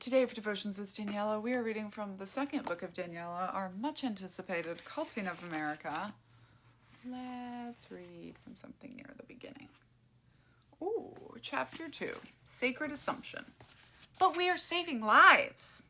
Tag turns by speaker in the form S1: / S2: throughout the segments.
S1: Today for Devotions with Daniella, we are reading from the second book of Daniella, our much anticipated Culting of America. Let's read from something near the beginning. Ooh, chapter 2, Sacred Assumption. But we are saving lives.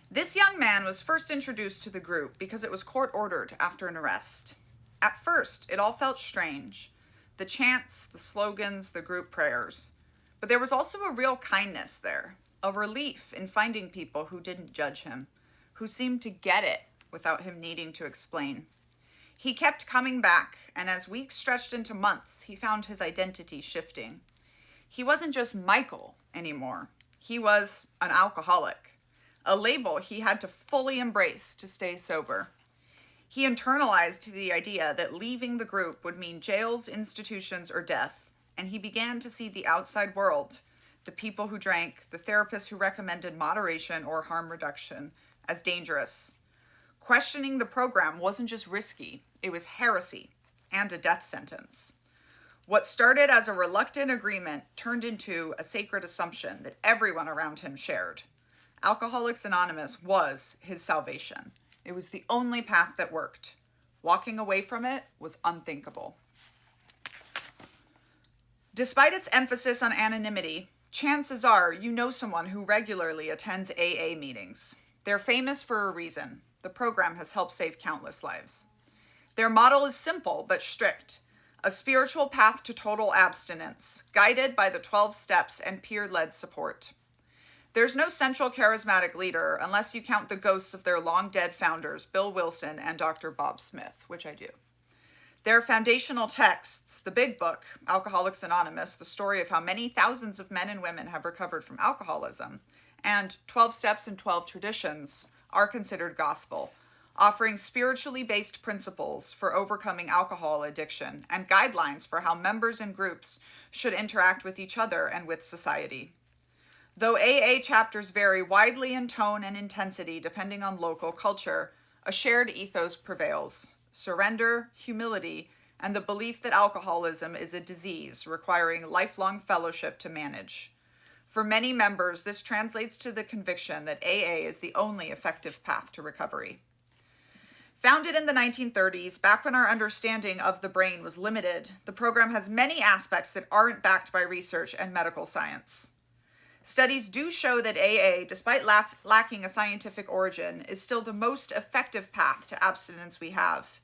S1: This young man was first introduced to the group because it was court-ordered after an arrest. At first, it all felt strange. The chants, the slogans, the group prayers. But there was also a real kindness there. A relief in finding people who didn't judge him, who seemed to get it without him needing to explain. He kept coming back, and as weeks stretched into months, he found his identity shifting. He wasn't just Michael anymore. He was an alcoholic, a label he had to fully embrace to stay sober. He internalized the idea that leaving the group would mean jails, institutions, or death, and he began to see the outside world, the people who drank, the therapists who recommended moderation or harm reduction, as dangerous. Questioning the program wasn't just risky, it was heresy and a death sentence. What started as a reluctant agreement turned into a sacred assumption that everyone around him shared. Alcoholics Anonymous was his salvation. It was the only path that worked. Walking away from it was unthinkable. Despite its emphasis on anonymity, chances are you know someone who regularly attends AA meetings. They're famous for a reason. The program has helped save countless lives. Their model is simple but strict. A spiritual path to total abstinence, guided by the 12 steps and peer-led support. There's no central charismatic leader unless you count the ghosts of their long-dead founders, Bill Wilson and Dr. Bob Smith, which I do. Their foundational texts, the big book, Alcoholics Anonymous, the story of how many thousands of men and women have recovered from alcoholism, and 12 Steps and 12 Traditions are considered gospel, offering spiritually based principles for overcoming alcohol addiction and guidelines for how members and groups should interact with each other and with society. Though AA chapters vary widely in tone and intensity depending on local culture, a shared ethos prevails. Surrender, humility, and the belief that alcoholism is a disease requiring lifelong fellowship to manage. For many members, this translates to the conviction that AA is the only effective path to recovery. Founded in the 1930s, back when our understanding of the brain was limited, the program has many aspects that aren't backed by research and medical science. Studies do show that AA, despite lacking a scientific origin, is still the most effective path to abstinence we have,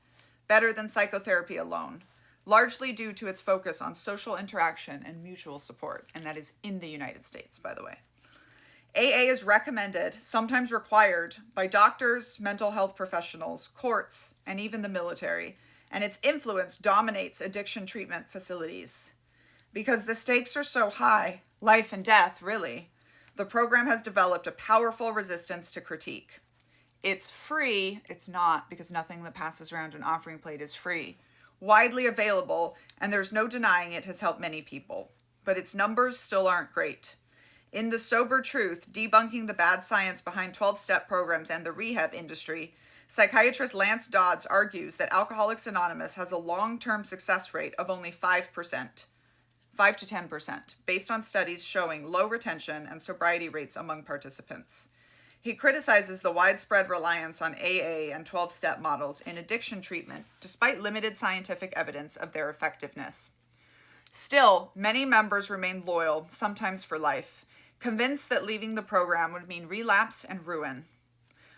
S1: better than psychotherapy alone, largely due to its focus on social interaction and mutual support, and that is in the United States, by the way. AA is recommended, sometimes required, by doctors, mental health professionals, courts, and even the military, and its influence dominates addiction treatment facilities. Because the stakes are so high, life and death, really, the program has developed a powerful resistance to critique. It's free, it's not, because nothing that passes around an offering plate is free. Widely available, and there's no denying it has helped many people. But its numbers still aren't great. In The Sober Truth, debunking the bad science behind 12-step programs and the rehab industry, psychiatrist Lance Dodds argues that Alcoholics Anonymous has a long-term success rate of only 5%. 5 to 10%, based on studies showing low retention and sobriety rates among participants. He criticizes the widespread reliance on AA and 12-step models in addiction treatment, despite limited scientific evidence of their effectiveness. Still, many members remain loyal, sometimes for life, convinced that leaving the program would mean relapse and ruin.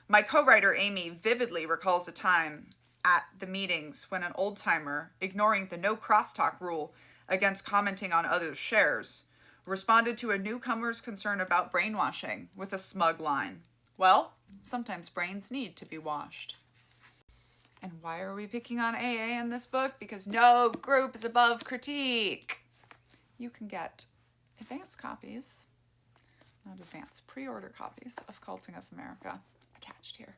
S1: My co-writer Amy vividly recalls a time at the meetings when an old-timer, ignoring the no crosstalk rule against commenting on others' shares, responded to a newcomer's concern about brainwashing with a smug line. Well, sometimes brains need to be washed. And why are we picking on AA in this book? Because no group is above critique. You can get advanced copies, not advanced, pre-order copies of Culting of America attached here.